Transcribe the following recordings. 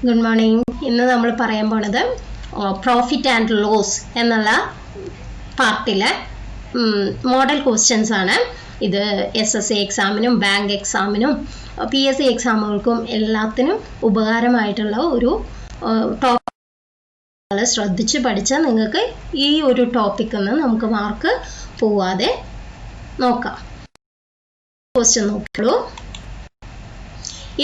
Good morning. ഇന്ന് നമ്മൾ പറയാൻ പോണത് പ്രോഫിറ്റ് ആൻഡ് ലോസ് എന്നുള്ള പാർട്ടിലെ മോഡൽ ക്വസ്റ്റ്യൻസ് ആണ്. ഇത് SSC എക്സാമിനും ബാങ്ക് എക്സാമിനും PSC എക്സാമുകൾക്കും എല്ലാത്തിനും ഉപകാരമായിട്ടുള്ള ഒരു ടോപ്പിക്. ശ്രദ്ധിച്ച് പഠിച്ചാൽ നിങ്ങൾക്ക് ഈ ഒരു ടോപ്പിക്കിൽ നിന്ന് നമുക്ക് മാർക്ക് പോവാതെ നോക്കാം. ക്വസ്റ്റ്യൻ നോക്കൂ.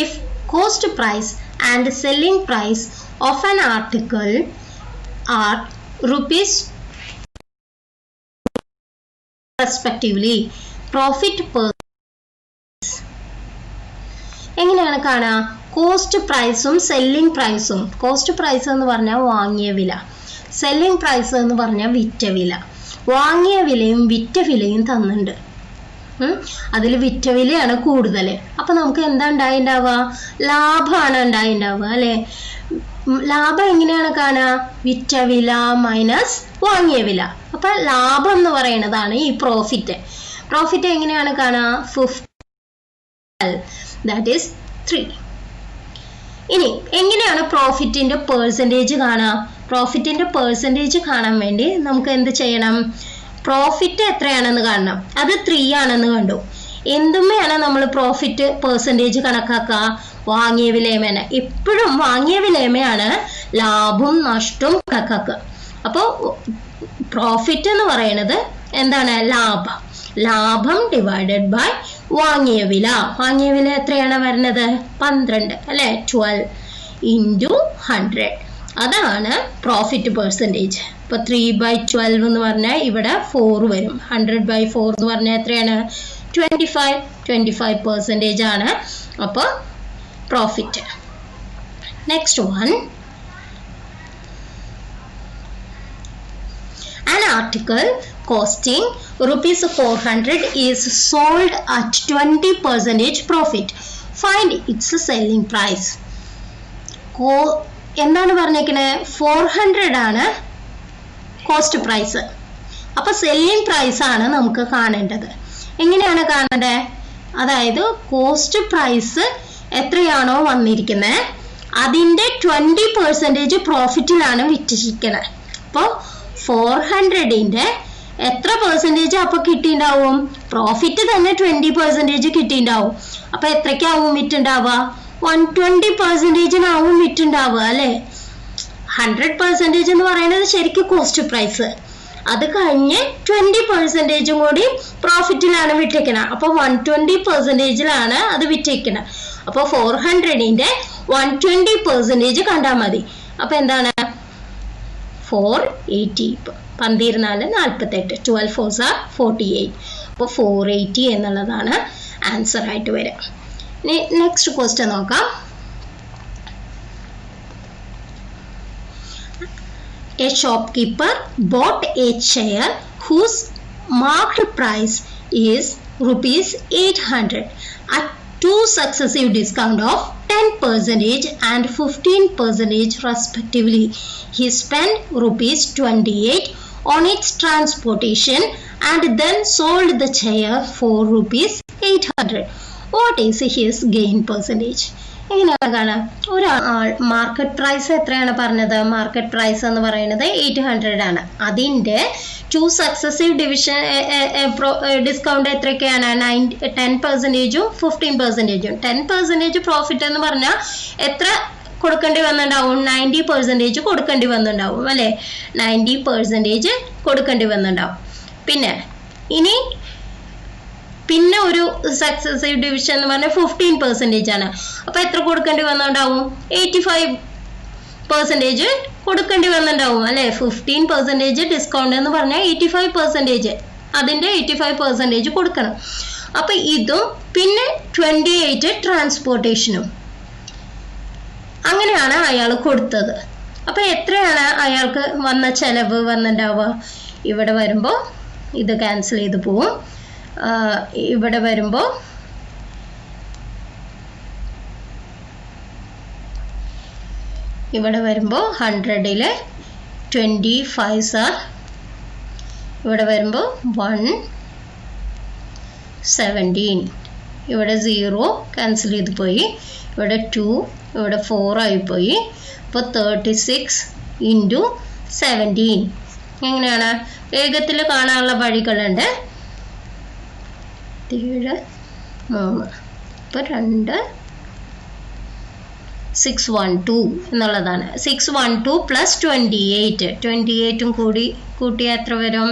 If cost price and selling price of an article are rupees respectively, profit per എങ്ങനെയാണ് കാണുക? കോസ്റ്റ് പ്രൈസും സെല്ലിംഗ് പ്രൈസും. കോസ്റ്റ് പ്രൈസ് എന്ന് പറഞ്ഞാൽ വാങ്ങിയ വില, സെല്ലിംഗ് പ്രൈസ് എന്ന് പറഞ്ഞാൽ വിറ്റ വില. വാങ്ങിയ വിലയും വിറ്റ വിലയും തന്നിട്ടുണ്ട്. അതിൽ വിറ്റ വിലയാണ് കൂടുതൽ. അപ്പൊ നമുക്ക് എന്താ ഉണ്ടായിണ്ടാവുക? ലാഭമാണ് ഉണ്ടായിണ്ടാവുക അല്ലെ? ലാഭം എങ്ങനെയാണ് കാണുക? വിറ്റ വില മൈനസ് വാങ്ങിയ വില. അപ്പൊ ലാഭം എന്ന് പറയുന്നതാണ് ഈ പ്രോഫിറ്റ്. പ്രോഫിറ്റ് എങ്ങനെയാണ് കാണുക? 50, that is 3. ഇനി എങ്ങനെയാണ് പ്രോഫിറ്റിന്റെ പെർസെൻറ്റേജ് കാണുക? പ്രോഫിറ്റിന്റെ പെർസെൻറ്റേജ് കാണാൻ വേണ്ടി നമുക്ക് എന്ത് ചെയ്യണം? പ്രോഫിറ്റ് എത്രയാണെന്ന് കാണണം. അത് 3 ആണെന്ന് കണ്ടു. എന്തുമ്മയാണ് നമ്മൾ പ്രോഫിറ്റ് പെർസെൻറ്റേജ് കണക്കാക്കുക? വാങ്ങിയ വിലയമേന. എപ്പോഴും വാങ്ങിയ വിലയമയാണ് ലാഭവും നഷ്ടവും കണക്കാക്കുക. അപ്പോൾ പ്രോഫിറ്റ് എന്ന് പറയുന്നത് എന്താണ്? ലാഭം. ലാഭം ഡിവൈഡഡ് ബൈ വാങ്ങിയ വില. വാങ്ങിയ വില എത്രയാണ് വരുന്നത്? 12 അല്ലെ? 12 ഇൻറ്റു 100. അതാണ് പ്രോഫിറ്റ് പെർസെൻറ്റേജ്. ഇപ്പോൾ 3/12 എന്ന് പറഞ്ഞാൽ ഇവിടെ 4 വരും. 100/4 എന്ന് പറഞ്ഞാൽ എത്രയാണ്? 25% ആണ് അപ്പോൾ profit. Next one, an article costing ₹400 is sold at 20% profit. Find its selling price. എന്താണ് പറഞ്ഞേക്കണേ? 400 ആണ് കോസ്റ്റ് പ്രൈസ്. അപ്പൊ സെല്ലിംഗ് പ്രൈസ് ആണ് നമുക്ക് കാണേണ്ടത്. എങ്ങനെയാണ് കാണേണ്ടത്? അതായത് കോസ്റ്റ് പ്രൈസ് എത്രയാണോ വന്നിരിക്കുന്നത് അതിന്റെ 20% പ്രോഫിറ്റിലാണ് വിറ്റിരിക്കുന്നത്. അപ്പോൾ 400ന്റെ എത്ര പെർസെൻറ്റേജ് അപ്പൊ കിട്ടിയിട്ടുണ്ടാവും? പ്രോഫിറ്റ് തന്നെ 20% കിട്ടിയിട്ടുണ്ടാവും. അപ്പൊ എത്രയ്ക്കാവും വിറ്റുണ്ടാവുക? 120%-നാവും വിറ്റുണ്ടാവുക അല്ലെ? 100% എന്ന് പറയുന്നത് ശരിക്കും കോസ്റ്റ് പ്രൈസ്. അത് കഴിഞ്ഞ് 20%-ഉം കൂടി പ്രോഫിറ്റിലാണ് വിറ്റേക്കുന്നത്. അപ്പൊ 120%-ലാണ് അത് വിറ്റേക്കുന്നത്. അപ്പൊ 400ന്റെ 120% കണ്ടാൽ മതി. അപ്പൊ എന്താണ്? 480. 14 48. 12 4s are 48. അപ്പോൾ 480 എന്നുള്ളതാണ് ആൻസർ ആയിട്ട് വരിക. നെക്സ്റ്റ് ക്വസ്റ്റ്യൻ നോക്കാം. A shopkeeper bought a chair whose marked price is ₹800 at 2 successive discount of 10% and 15% respectively. He spent ₹28 on its transportation and then sold the chair for ₹800. What is his gain percentage? എങ്ങനെയാണ് കാണാം? ഒരാൾ market price എത്രയാണ് പറഞ്ഞത്? Market price എന്ന് പറയുന്നത് 800 ആണ്. അതിൻ്റെ 2 successive division discount എത്രയൊക്കെയാണ്? 10%-ഉം 15%-ഉം. 10% profit എന്ന് പറഞ്ഞാൽ എത്ര കൊടുക്കേണ്ടി വന്നിട്ടുണ്ടാവും? 90% കൊടുക്കേണ്ടി വന്നിട്ടുണ്ടാവും അല്ലേ? 90% കൊടുക്കേണ്ടി വന്നിട്ടുണ്ടാവും. പിന്നെ ഒരു സക്സസീവ് ഡിവിഷൻ എന്ന് പറഞ്ഞാൽ 15% ആണ്. അപ്പൊ എത്ര കൊടുക്കേണ്ടി വന്നിട്ടുണ്ടാവും? 85% കൊടുക്കേണ്ടി വന്നിട്ടുണ്ടാവും അല്ലെ? 15% ഡിസ്കൗണ്ട് എന്ന് പറഞ്ഞാൽ 85%. അതിന്റെ 85% കൊടുക്കണം. അപ്പൊ ഇതും പിന്നെ 28 ട്രാൻസ്പോർട്ടേഷനും. അങ്ങനെയാണ് അയാൾ കൊടുത്തത്. അപ്പൊ എത്രയാണ് അയാൾക്ക് വന്ന ചെലവ് വന്നിട്ടുണ്ടാവുക? ഇവിടെ വരുമ്പോൾ ഇത് ക്യാൻസൽ ചെയ്ത് പോവും. ഇവിടെ വരുമ്പോൾ ഇവിടെ വരുമ്പോൾ 100-ല് 25s are ഇവിടെ വരുമ്പോൾ 117. ഇവിടെ 0 ക്യാൻസൽ ചെയ്ത് പോയി, ഇവിടെ 2, ഇവിടെ 4 ആയിപ്പോയി. അപ്പോൾ 36 ഇൻറ്റു 17 എങ്ങനെയാണ്? വേഗത്തിൽ കാണാനുള്ള വഴികളുണ്ട്. 7 3 ഇപ്പോൾ 2 612 എന്നുള്ളതാണ്. 612 പ്ലസ് 28 കൂട്ടിയാൽ എത്ര വരും?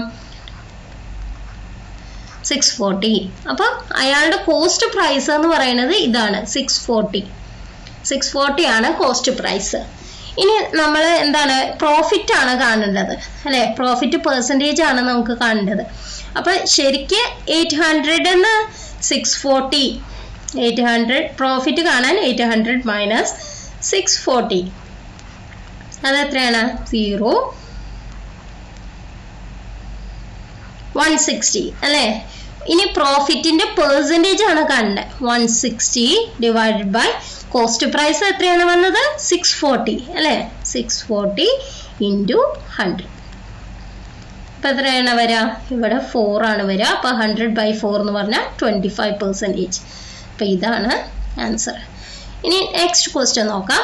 640. അപ്പോൾ അയാളുടെ കോസ്റ്റ് പ്രൈസ് എന്ന് പറയുന്നത് ഇതാണ്, 640 ആണ് കോസ്റ്റ് പ്രൈസ്. ഇനി നമ്മൾ എന്താണ്, പ്രോഫിറ്റ് ആണ് കാണേണ്ടത് അല്ലേ? പ്രോഫിറ്റ് പെർസെൻറ്റേജ് ആണ് നമുക്ക് കാണേണ്ടത്. അപ്പോൾ ശരിക്ക് 800 640, 800 പ്രോഫിറ്റ് കാണാൻ 800 മൈനസ് 640 അത് എത്രയാണ്? 0 160 അല്ലേ? ഇനി പ്രോഫിറ്റിന്റെ പെർസെൻറ്റേജ് ആണ് കാണേണ്ടത്. 160 ഡിവൈഡഡ് ബൈ കോസ്റ്റ് പ്രൈസ് എത്രയാണ് വന്നത്? 640 അല്ലേ? 640 ഇൻറ്റു 100. അപ്പം എത്രയാണ് വരിക? ഇവിടെ 4 ആണ് വരിക. അപ്പോൾ 100/4 എന്ന് പറഞ്ഞാൽ 25%. അപ്പം ഇതാണ് ആൻസർ. ഇനി നെക്സ്റ്റ് ക്വസ്റ്റ്യൻ നോക്കാം.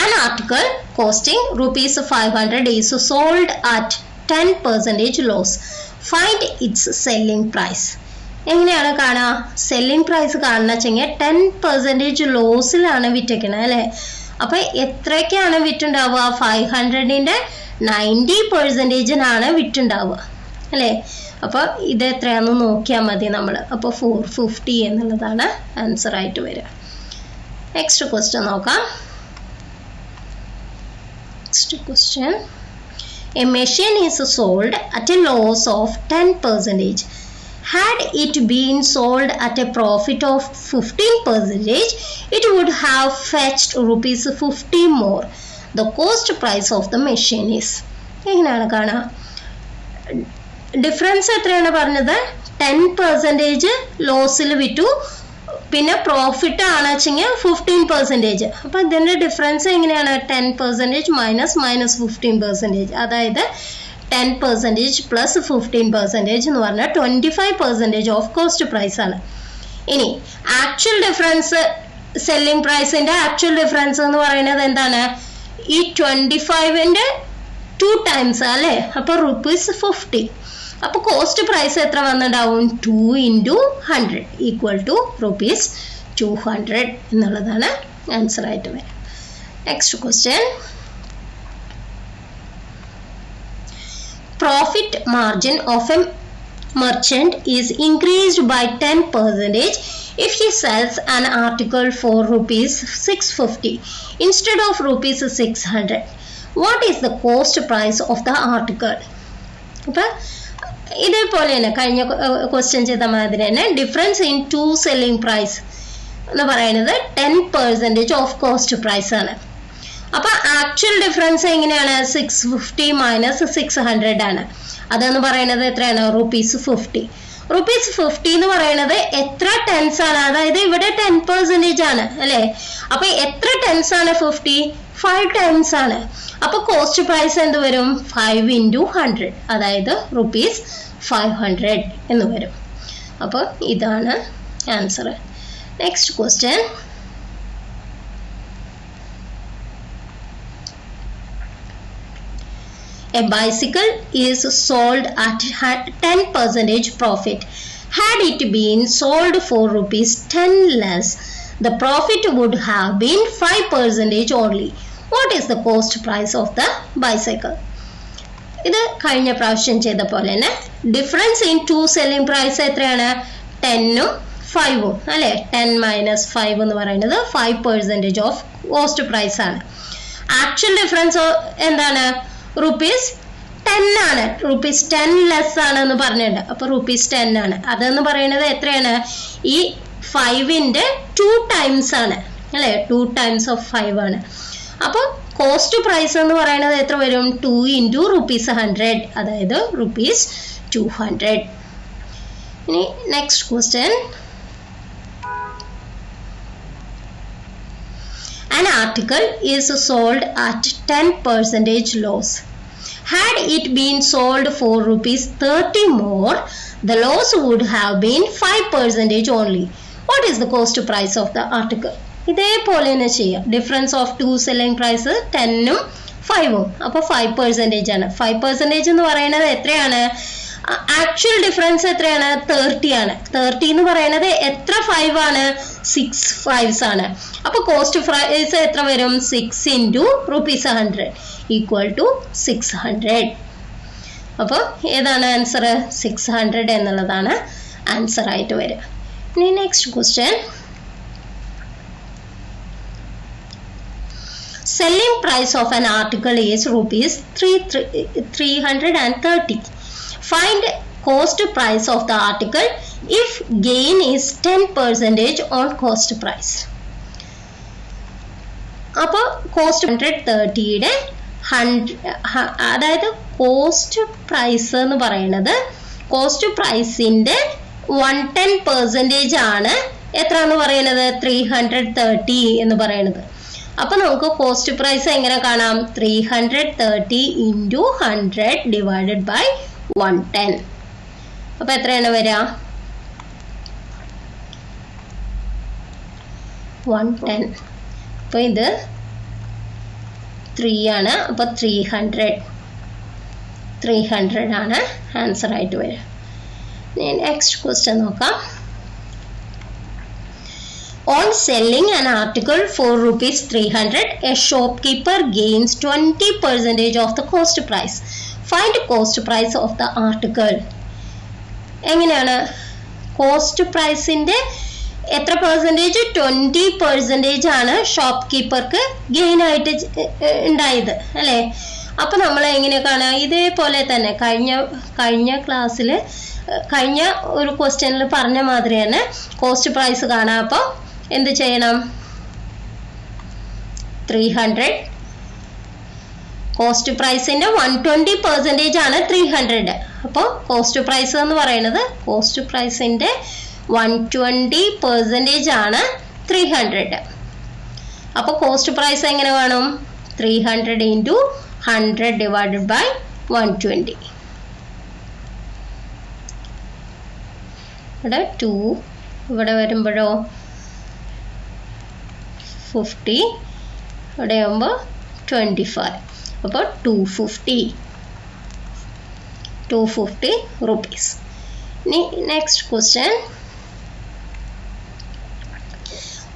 An article costing ₹500 is sold at 10% loss. Find its selling price. എങ്ങനെയാണ് കാണുക? സെല്ലിംഗ് പ്രൈസ് കാണുന്ന വെച്ചെങ്കിൽ 10% ലോസിലാണ് വിറ്റേക്കണത് അല്ലേ? അപ്പം എത്രയ്ക്കാണ് വിറ്റുണ്ടാവുക? 500ന്റെ 90%-നാണ് വിറ്റുണ്ടാവുക അല്ലേ? അപ്പോൾ ഇത് എത്രയാണെന്ന് നോക്കിയാൽ മതി നമ്മൾ. അപ്പോൾ 450 എന്നുള്ളതാണ് ആൻസർ ആയിട്ട് വരിക. നെക്സ്റ്റ് ക്വസ്റ്റ്യൻ നോക്കാം. Next question. A machine is sold at a loss of 10%. Had it been sold at a profit of 15%, it would have fetched ₹50 more. The cost price of the machine is. എങ്ങനെയാണ് കാണുക? Difference എത്രയാണ് പറഞ്ഞത്? 10% ലോസിൽ വിറ്റു, പിന്നെ profit ആണ് വെച്ചെങ്കിൽ 15%. അപ്പം ഇതിൻ്റെ ഡിഫറൻസ് എങ്ങനെയാണ്? 10% മൈനസ് 15%. അതായത് 10% പ്ലസ് 15% എന്ന് പറഞ്ഞാൽ 25% ഓഫ് കോസ്റ്റ് പ്രൈസ് ആണ്. ഇനി ആക്ച്വൽ ഡിഫറൻസ്, സെല്ലിംഗ് പ്രൈസിൻ്റെ ആക്ച്വൽ ഡിഫറൻസ് എന്ന് പറയുന്നത് എന്താണ്? ഈ 25ന്റെ 2 ടൈംസ് അല്ലേ? അപ്പോൾ ₹50. അപ്പോൾ കോസ്റ്റ് പ്രൈസ് എത്ര വന്നിട്ടുണ്ടാവും? 2 × 100 ഈക്വൽ ടു ₹200 എന്നുള്ളതാണ് ആൻസർ ആയിട്ട് വരിക. Next question. Profit margin of a merchant is increased by 10% if he sells an article for ₹650 instead of ₹600. What is the cost price of the article? അപ്പം ഇതേപോലെ തന്നെ കഴിഞ്ഞ question ചെയ്ത മാതിരി തന്നെ difference in two selling price എന്ന് പറയുന്നത് 10% of cost price ആണ്. അപ്പോൾ ആക്ച്വൽ ഡിഫറൻസ് എങ്ങനെയാണ്? 650 മൈനസ് 600 ആണ്. അതെന്ന് പറയുന്നത് എത്രയാണ്? ₹50. ₹50 എന്ന് പറയുന്നത് എത്ര ടെൻസ് ആണ്? അതായത് ഇവിടെ 10% ആണ് അല്ലേ? അപ്പോൾ എത്ര ടെൻസ് ആണ് 50? 5 ടൈംസ് ആണ്. അപ്പോൾ കോസ്റ്റ് പ്രൈസ് എന്ത് വരും? 5 × 100, അതായത് ₹500 എന്ന് വരും. അപ്പോൾ ഇതാണ് answer. Next question. A bicycle is sold at 10% profit. Had it been sold for ₹10 less, the profit would have been 5% only. What is the cost price of the bicycle? ഇത് കഴിഞ്ഞ പ്രാവശ്യം ചെയ്ത പോലെ തന്നെ difference in two selling price എത്രയാണ്? 10ഉം 5ഉം അല്ലേ? 10 minus 5 എന്ന് പറയുന്നത് 5% ഓഫ് കോസ്റ്റ് പ്രൈസ് ആണ്. ആക്ച്വൽ ഡിഫറൻസ് എന്താണ്? ₹10 ആണ്. ₹10 ലെസ് ആണ് എന്ന് പറഞ്ഞിട്ടുണ്ട്. അപ്പോൾ ₹10 ആണ്. അതെന്ന് പറയുന്നത് എത്രയാണ്? ഈ 5ന്റെ 2 ടൈംസ് ആണ് അല്ലേ? 2 ടൈംസ് ഓഫ് 5 ആണ്. അപ്പോൾ കോസ്റ്റ് പ്രൈസ് എന്ന് പറയുന്നത് എത്ര വരും? 2 × ₹100, അതായത് ₹200. ഇനി next question. An article is sold at 10% loss. Had it been sold for ₹30 more, the loss would have been 5% only. What is the cost price of the article? ഇതേപോലെ തന്നെ ചെയ്യാം. Difference of two selling price 10ഉം 5ഉം. അപ്പോൾ 5% ആണ്. 5% എന്ന് പറയുന്നത് എത്രയാണ്? ആക്ച്വൽ ഡിഫറൻസ് എത്രയാണ്? 30 ആണ്. 30 എന്ന് പറയുന്നത് എത്ര 5 ആണ്? 6 5s ആണ്. അപ്പോൾ കോസ്റ്റ് പ്രൈസ് എത്ര വരും? 6 into ₹100 equal to 600. അപ്പോൾ ഏതാണ് ആൻസർ? 600 എന്നുള്ളതാണ് ആൻസർ ആയിട്ട് വരിക. ഇനി next question. Selling price of an article is ₹330. Find cost price of the article if gain is 10% on cost price. അപ്പോൾ കോസ്റ്റ് 130യുടെ അതായത് കോസ്റ്റ് പ്രൈസ് എന്ന് പറയുന്നത് കോസ്റ്റ് പ്രൈസിന്റെ 110% ആണ്. എത്ര എന്ന് പറയുന്നത്? 330 എന്ന് പറയുന്നത്. അപ്പൊ നമുക്ക് കോസ്റ്റ് പ്രൈസ് എങ്ങനെ കാണാം? 330 into 100 divided by 110. അപ്പൊ എത്രയാണ് വരിക? 110. അപ്പൊ ഇത് 3 ആണ്. അപ്പൊ 300 ആണ് ആൻസർ ആയിട്ട് വരിക. നെക്സ്റ്റ് ക്വസ്റ്റ്യൻ നോക്കാം. On selling an article for ₹300, a shopkeeper gains 20% of the cost price. Find cost price of the article. എങ്ങനെയാണ്? കോസ്റ്റ് പ്രൈസിന്റെ എത്ര പെർസെൻറ്റേജ്? 20% ആണ് ഷോപ്പ് കീപ്പർക്ക് ഗെയിൻ ആയിട്ട് ഉണ്ടായത് അല്ലേ? അപ്പൊ നമ്മൾ എങ്ങനെ കാണാം? ഇതേപോലെ തന്നെ കഴിഞ്ഞ ക്ലാസ്സിൽ കഴിഞ്ഞ ഒരു ക്വസ്റ്റ്യനിൽ പറഞ്ഞ മാതിരി തന്നെ കോസ്റ്റ് പ്രൈസ് കാണാം. അപ്പോൾ എന്ത് ചെയ്യണം? 300 കോസ്റ്റ് പ്രൈസിന്റെ 120% ആണ് 300. അപ്പോൾ കോസ്റ്റ് പ്രൈസ് എന്ന് പറയുന്നത് കോസ്റ്റ് പ്രൈസിന്റെ 120% ആണ് 300. അപ്പോൾ കോസ്റ്റ് പ്രൈസ് എങ്ങനെ വേണം? 300 into 100 divided by 120. ഇവിടെ 2 ഇവിടെ വരുമ്പോഴോ 50 ഇവിടെ ആകുമ്പോൾ 25. അപ്പോൾ 250 rupees. Next question.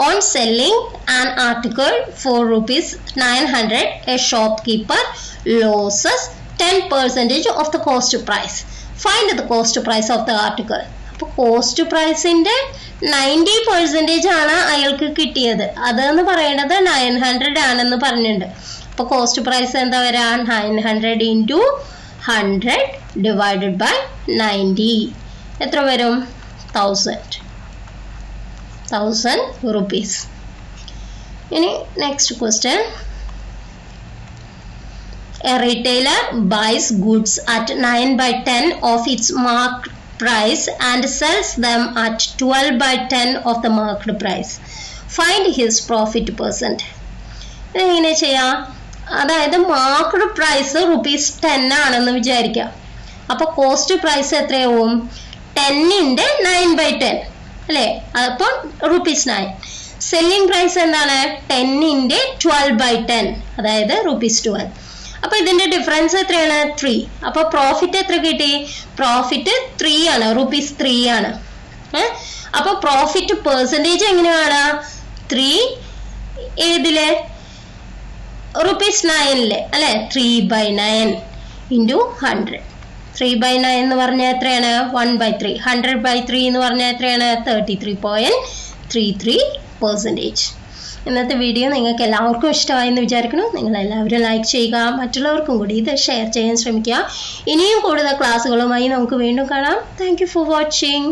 On selling an article for ₹900, a shopkeeper loses 10% of the cost price. Find the cost price of the article. അപ്പോൾ കോസ്റ്റ് പ്രൈസിന്റെ 90% ആണ് അയാൾക്ക് കിട്ടിയത്. അതെന്ന് പറയുന്നത് 900 ആണെന്ന് പറഞ്ഞിട്ടുണ്ട്. അപ്പോൾ കോസ്റ്റ് പ്രൈസ് എന്താ വരാ? 900 into 100 divided by 90. എത്ര വരും? 1000 rupees. ഇനി next question. A retailer buys goods at 9/10 of its marked price and sells them at 12/10 of the marked price. Find his profit percent. ഇതെങ്ങനെ ചെയ്യാം? അതായത് മാർക്ക്ഡ് പ്രൈസ് ₹10 ആണെന്ന് വിചാരിക്കാം. അപ്പൊ കോസ്റ്റ് പ്രൈസ് എത്രയാവും? 10ന്റെ 9/10 അല്ലേ? അപ്പോൾ ₹9. സെല്ലിംഗ് പ്രൈസ് എന്താണ്? 10ന്റെ 12/10 അതായത് ₹12. അപ്പൊ ഇതിന്റെ ഡിഫറൻസ് എത്രയാണ്? 3. അപ്പൊ പ്രോഫിറ്റ് എത്ര കിട്ടി? പ്രോഫിറ്റ് 3 ആണ്. ₹3 ആണ്. അപ്പൊ പ്രോഫിറ്റ് പെർസെന്റേജ് എങ്ങനെയാണ്? 3 ഏതില്? ₹9 അല്ലെ? 3/9 into 100. 3/9 എന്ന് പറഞ്ഞാൽ എത്രയാണ്? 1/3. 100/3 എന്ന് പറഞ്ഞാൽ എത്രയാണ്? 33.33%. ഇന്നത്തെ വീഡിയോ നിങ്ങൾക്ക് എല്ലാവർക്കും ഇഷ്ടമായെന്ന് വിചാരിക്കുന്നു. നിങ്ങൾ എല്ലാവരും ലൈക്ക് ചെയ്യുക, മറ്റുള്ളവർക്കും കൂടി ഇത് ഷെയർ ചെയ്യാൻ ശ്രമിക്കുക. ഇനിയും കൂടുതൽ ക്ലാസ്സുകളുമായി നമുക്ക് വീണ്ടും കാണാം. Thank you for watching.